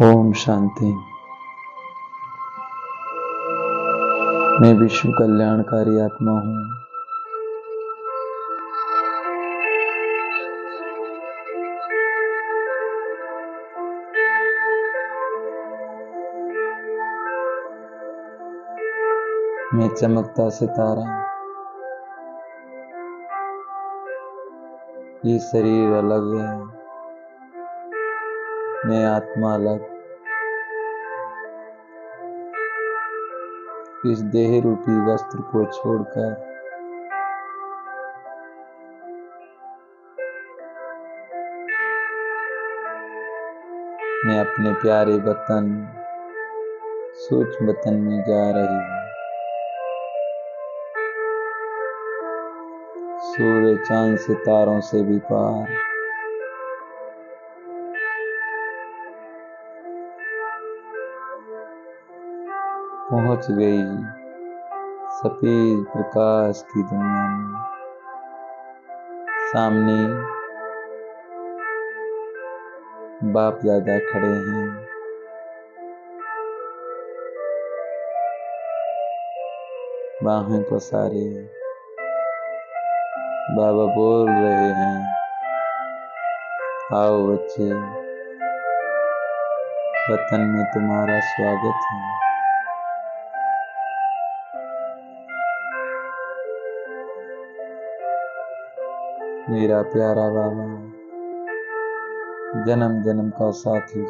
ओम शांति। मैं विश्व कल्याणकारी आत्मा हूँ। मैं चमकता सितारा। ये शरीर अलग है, मैं आत्मा अलग। इस देह रूपी वस्त्र को छोड़कर मैं अपने प्यारे वतन सूक्ष्म वतन में जा रही हूँ। सूर्य चांद सितारों से भी पार पहुंच गई सफेद प्रकाश की दुनिया में। सामने बाप दादा खड़े हैं। बाहें पसारे बाबा बोल रहे हैं, आओ बच्चे, वतन में तुम्हारा स्वागत है। मेरा प्यारा बाबा, जन्म जन्म का साथी,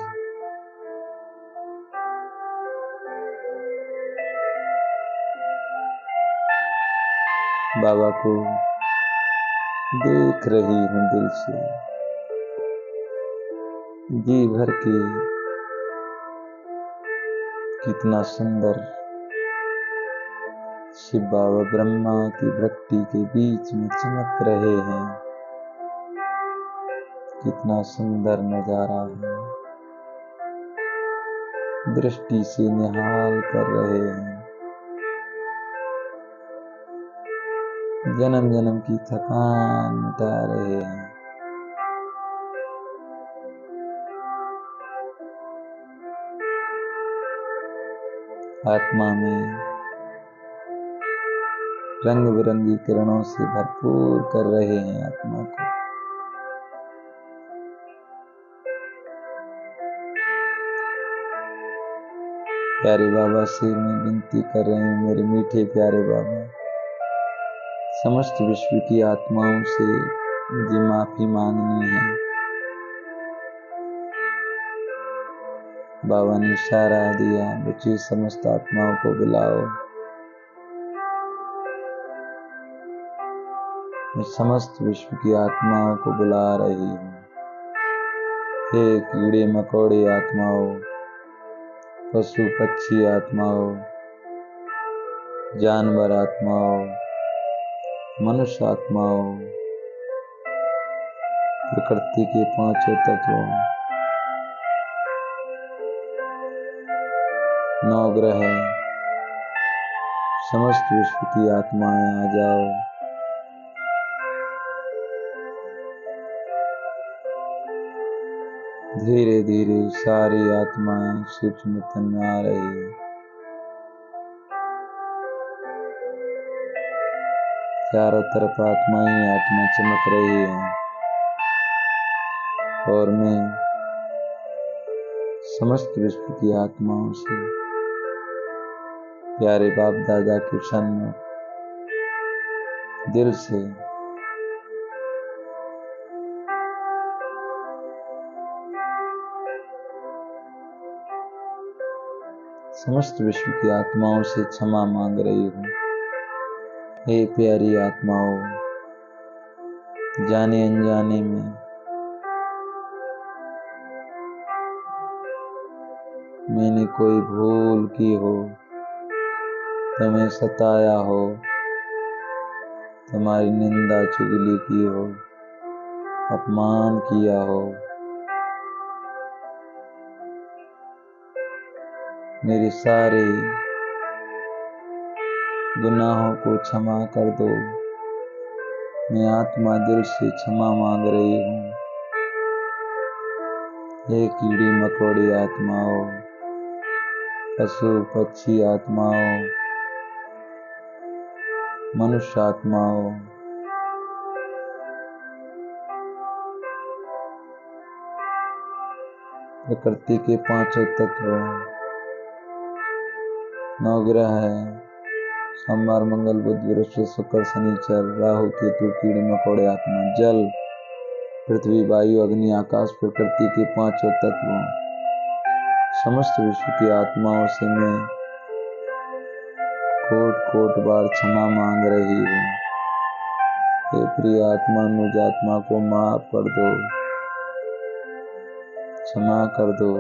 बाबा को देख रही हूँ दिल से, जी भर के। कितना सुंदर शिव बाबा ब्रह्मा की भक्ति के बीच में चमक रहे हैं। कितना सुंदर नजारा है, दृष्टि से निहाल कर रहे हैं। जन्म जन्म की थकान मिटा रहे हैं। आत्मा में रंग बिरंगी किरणों से भरपूर कर रहे हैं आत्मा को। प्यारे बाबा से मैं विनती कर रहे हैं, मेरे मीठे प्यारे बाबा, समस्त विश्व की आत्माओं से मुझे माफी मांगनी है। बाबा ने इशारा दिया, बच्चे समस्त आत्माओं को बुलाओ। मैं समस्त विश्व की आत्माओं को बुला रही हूँ। हे कीड़े मकोड़े आत्माओं, पशु पक्षी आत्माओं, जानवर आत्माओं, मनुष्य आत्माओं, प्रकृति के पांचों तत्वों, नौ ग्रह, समस्त विश्व की आत्माएं आ जाओ। धीरे धीरे सारी आत्माएं सूक्ष्म तन में आ रही है। चारों तरफ आत्मा ही आत्मा चमक रही है और मैं समस्त विश्व की आत्माओं से प्यारे बाप दादा के सन्मुख दिल से समस्त विश्व की आत्माओं से क्षमा मांग रही हूँ। हे प्यारी आत्माओं, जाने अनजाने में मैंने कोई भूल की हो, तुम्हें सताया हो, तुम्हारी निंदा चुगली की हो, अपमान किया हो, मेरे सारे गुनाहों को क्षमा कर दो। मैं आत्मा दिल से क्षमा मांग रही हूँ। हे कीड़ी मकोड़ी आत्माओं, पशु पक्षी आत्माओं, मनुष्य आत्माओं, प्रकृति के पांचों तत्वों, नवग्रह है, सोमवार मंगल बुध बृहस्पति शुक्र शनिचर राहु केतु कीड़े मकोड़े आत्मा, जल पृथ्वी वायु अग्नि आकाश प्रकृति के पांचों तत्वों, समस्त विश्व की आत्माओं से मैं कोट कोट बार क्षमा मांग रही हूँ। हे प्रिय आत्मा, मुझ आत्मा को माफ कर दो, क्षमा कर दो।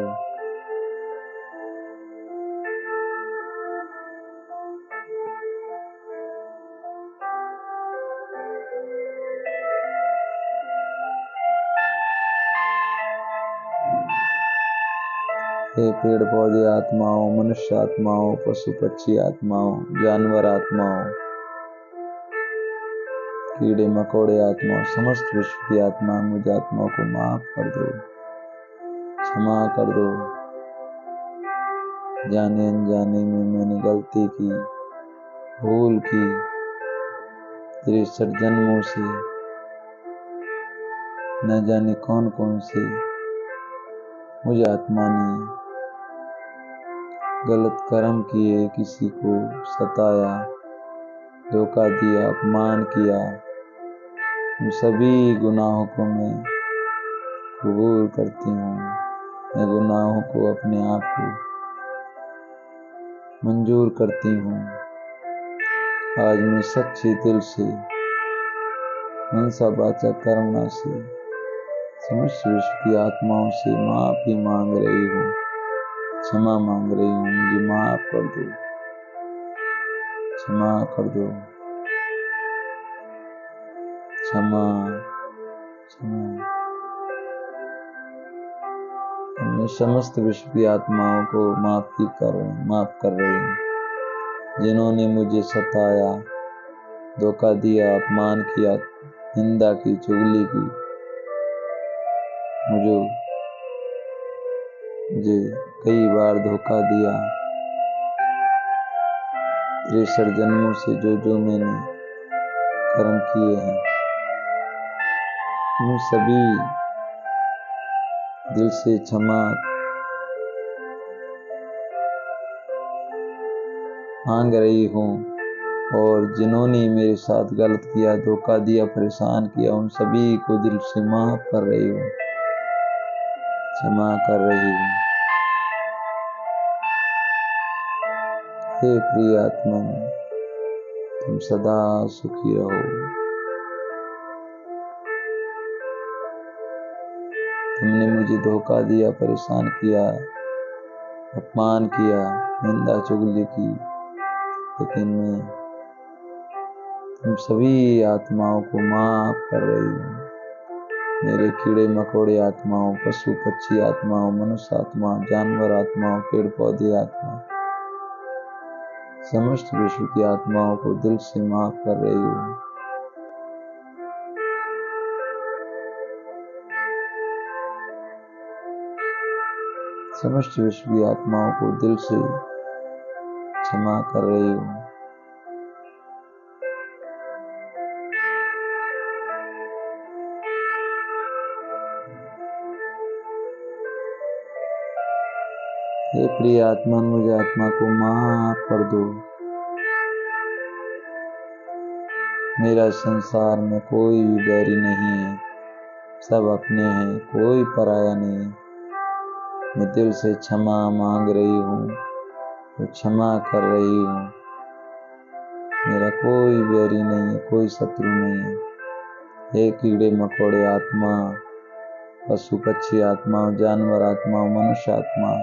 हे पेड़ पौधे आत्माओं, मनुष्य आत्माओं, पशु पक्षी आत्माओं, जानवर आत्माओं, कीड़े मकोड़े आत्माओं, समस्त विश्व की आत्मा, मुझ आत्मा को माफ कर दो, क्षमा कर दो। जाने अनजाने में मैंने गलती की, भूल की, 63 जन्मों से न जाने कौन कौन से मुझ आत्मा ने गलत कर्म किए, किसी को सताया, धोखा दिया, अपमान किया। उन सभी गुनाहों को मैं कबूल करती हूँ। मैं गुनाहों को अपने आप को मंजूर करती हूँ। आज मैं सच्चे दिल से, मनसा वाचा कर्मणा से समस्त विश्व की आत्माओं से माफी मांग रही हूँ, क्षमा मांग रही हूँ। मुझे माफ कर दो, क्षमा कर दो, क्षमा क्षमा। मैं समस्त विश्व की आत्माओं को माफ कर रही हूँ, जिन्होंने मुझे सताया, धोखा दिया, अपमान किया, निंदा की, चुगली की। मुझे कई बार धोखा दिया। 63 जन्मों से जो मैंने कर्म किए हैं, उन सभी दिल से क्षमा मांग रही हूँ। और जिन्होंने मेरे साथ गलत किया, धोखा दिया, परेशान किया, उन सभी को दिल से माफ कर रही हूँ, क्षमा कर रही हूँ। हे प्रिय आत्मा, तुम सदा सुखी रहो। तुमने मुझे धोखा दिया, परेशान किया, अपमान किया, निंदा चुगली की, लेकिन मैं तुम सभी आत्माओं को माफ कर रही हूँ। मेरे कीड़े मकोड़े आत्माओं, पशु पक्षी आत्माओं, मनुष्य आत्मा, जानवर आत्माओं, पेड़ पौधे आत्मा, समस्त विश्व की आत्माओं को दिल से माफ कर रही हूँ। समस्त विश्व की आत्माओं को दिल से क्षमा कर रही हूँ। हे प्रिय आत्मा, मुझे आत्मा को माफ कर दो। मेरा संसार में कोई भी बैरी नहीं है, सब अपने हैं, कोई पराया नहीं है। मैं दिल से क्षमा मांग रही हूँ, तो क्षमा कर रही हूँ। मेरा कोई बैरी नहीं है, कोई शत्रु नहीं है। हे कीड़े मकोड़े आत्मा, पशु पक्षी आत्मा, जानवर आत्मा, मनुष्य आत्मा,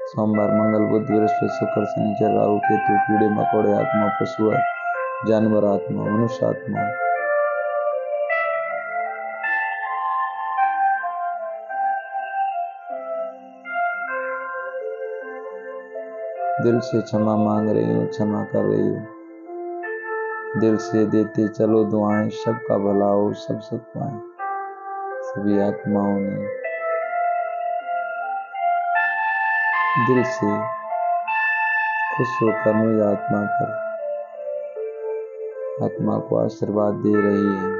सोमवार मंगल बुध बृहस्पति शुक्र शनिचर राहु केतु कीड़े मकोड़े आत्मा, पशु जानवर आत्मा, मनुष्य आत्मा, दिल से क्षमा मांग रही हूँ, क्षमा कर रही हूँ। दिल से देते चलो दुआएं, सबका भला हो, सब सुख पाएं। सभी आत्माओं ने दिल से खुश होकर मुझ आत्मा को आशीर्वाद दे रही है।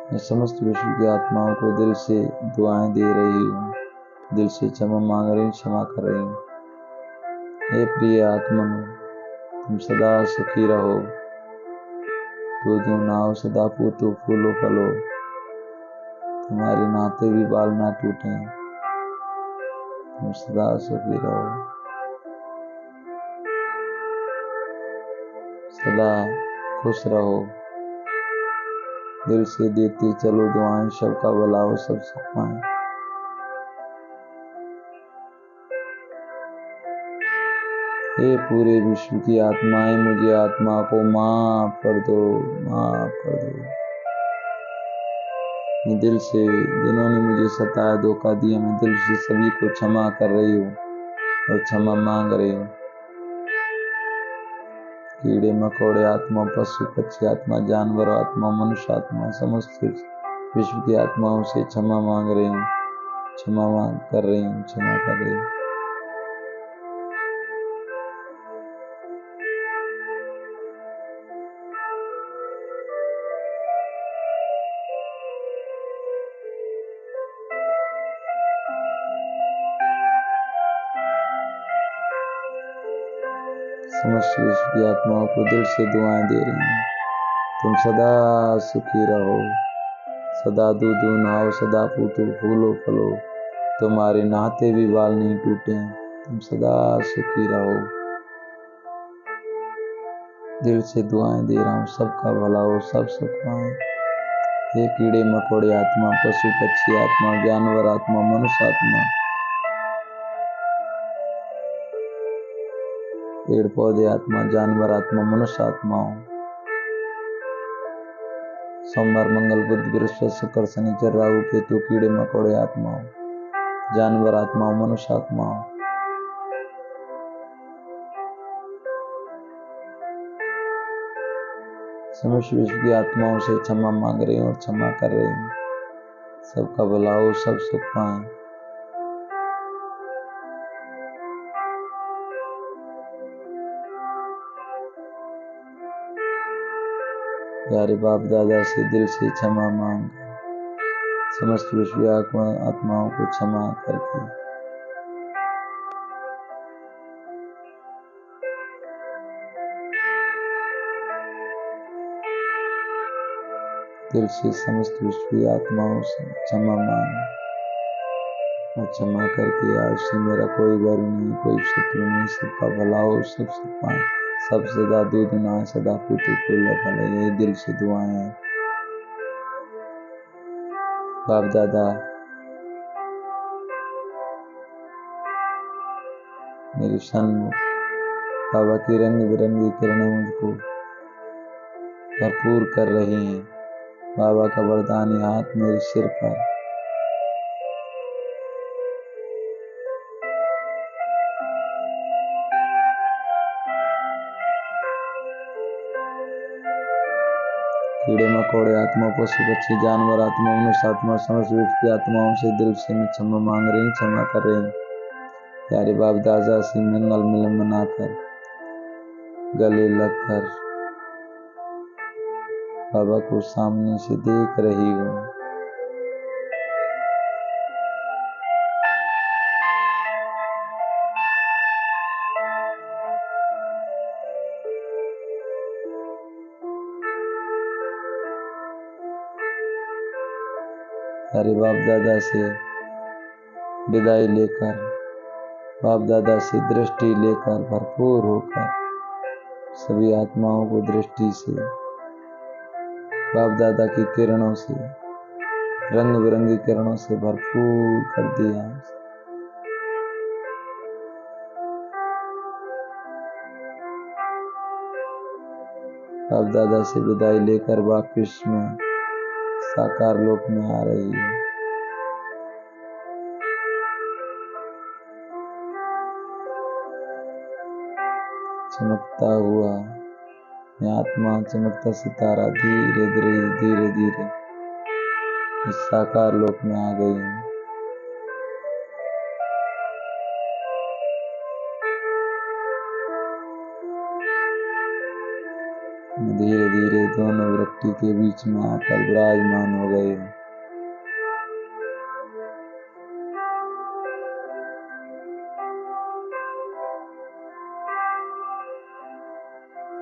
मैं समस्त विश्व की आत्माओं को दिल से दुआएं दे रही हूँ, दिल से क्षमा मांग रही हूँ, क्षमा कर रही हूँ। हे प्रिय आत्मा, तुम सदा सुखी रहो, दूधो नाओ सदा पूतो फूलो फलो, तुम्हारे नाते भी बाल ना टूटे, तुम सदा सुखी रहो, सदा खुश रहो। दिल से देते चलो दुआएं, सबका भला हो, सब सुख पाएं। हे पूरे विश्व की आत्माएं, मुझे आत्मा को माफ कर दो, माफ कर दो। मैं दिल से, जिन्होंने मुझे सताया, धोखा दिया, मैं दिल से सभी को क्षमा कर रही हूँ और क्षमा मांग रही हूँ। कीड़े मकोड़े आत्मा, पशु पक्षी आत्मा, जानवर आत्मा, मनुष्य आत्मा, समस्त विश्व की आत्माओं से क्षमा मांग रही हूँ, क्षमा मांग कर रही हूँ, क्षमा कर रही हूँ। समस्त विश्व की आत्माओं को दिल से दुआएं दे रही हूँ। तुम सदा सुखी रहो, सदा दूधो नहाओ, सदा पूतो फूलो फलो, तुम्हारे नहाते भी बाल नहीं टूटे, तुम सदा सुखी रहो। दिल से दुआएं दे रहा हूँ, सबका भला हो, सब सुख पाएं। ये कीड़े मकोड़े आत्मा, पशु पक्षी आत्मा, जानवर आत्मा, मनुष्य आत्मा, पेड़ पौधे आत्मा, जानवर आत्मा, मनुष्य आत्माओं, सोमवार मंगल बुध बृहस्पति शुक्र शनिचर राहु केतु, कीड़े मकोड़े आत्माओं, जानवर आत्माओं, मनुष्य आत्माओं, समस्त विश्व की आत्माओं से क्षमा मांग रही हूँ और क्षमा कर रही हूँ। सबका भला हो, सब सुख पाएं। प्यारे बाप दादा से दिल से क्षमा मांग समस्त विश्व आत्माओं को क्षमा करके दिल से समस्त विश्व की आत्माओं से क्षमा मांग और क्षमा करके आज से मेरा कोई बैर नहीं, कोई शत्रु नहीं, सबका भला हो, सब सुख पाए, सब सदा दूध नहाए, सदा पूते फूल फले। ये दिल से दुआएं हैं। बाप दादा मेरे सन्मुख बाबा की रंग बिरंगी किरणें मुझको भरपूर कर रही हैं। बाबा का वरदानी हाथ मेरे सिर पर, कीड़े मकोड़े आत्मा, पशु पक्षी, जानवर आत्मा, मनुष्य आत्मा, समस्त विश्व की आत्माओं से दिल से मैं क्षमा मांग रही हूँ, क्षमा कर रही हूँ। प्यारे बाप दादा से मंगल मिलन मनाकर गले लगकर बाबा को सामने से देख रही हूँ। प्यारे बाप दादा से विदाई लेकर, बाप दादा से दृष्टि लेकर भरपूर होकर सभी आत्माओं को दृष्टि से, बाप दादा की किरणों से, रंग बिरंगी किरणों से भरपूर कर दिया। बाप दादा से विदाई लेकर वापिस में साकार लोक में आ रही है। चमकता हुआ, मैं आत्मा चमकता सितारा धीरे धीरे धीरे धीरे इस साकार लोक में आ गई हूँ। मैं धीरे धीरे दोनों वृत्ति के बीच में आकर विराजमान हो गई हूँ।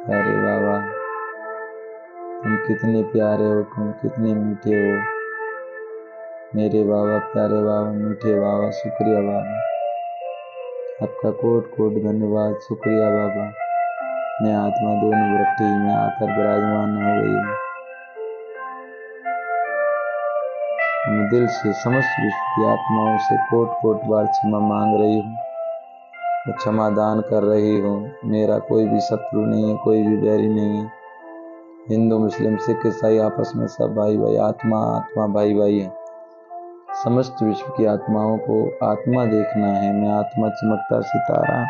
अरे बाबा, तुम कितने प्यारे हो, तुम कितने मीठे हो मेरे बाबा, प्यारे बाबा, मीठे बाबा। शुक्रिया बाबा, आपका कोट कोट धन्यवाद। शुक्रिया बाबा, मैं आत्मा दोनों वृत्ति में आकर विराजमान हो गई हूँ। मैं दिल से समस्त विश्व की आत्माओं से कोट कोट बार क्षमा मांग रही हूँ, क्षमा दान कर रही हूँ। मेरा कोई भी शत्रु नहीं है, कोई भी बैरी नहीं है। हिंदू मुस्लिम सिख ईसाई आपस में सब भाई भाई, आत्मा आत्मा भाई भाई है। समस्त विश्व की आत्माओं को आत्मा देखना है। मैं आत्मा चमकता सितारा,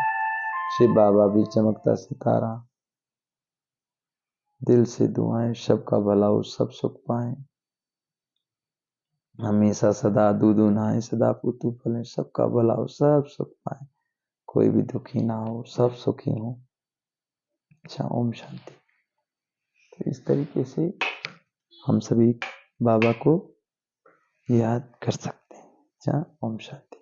शिव बाबा भी चमकता सितारा। दिल से दुआएं, सबका भला हो, सब सुख पाएं, हमेशा सदा दूधू नहाए, सदा पुतु फले, सबका भला हो, सब सुख पाए, कोई भी दुखी ना हो, सब सुखी हो। अच्छा, ओम शांति। तो इस तरीके से हम सभी बाबा को याद कर सकते हैं। अच्छा, ओम शांति।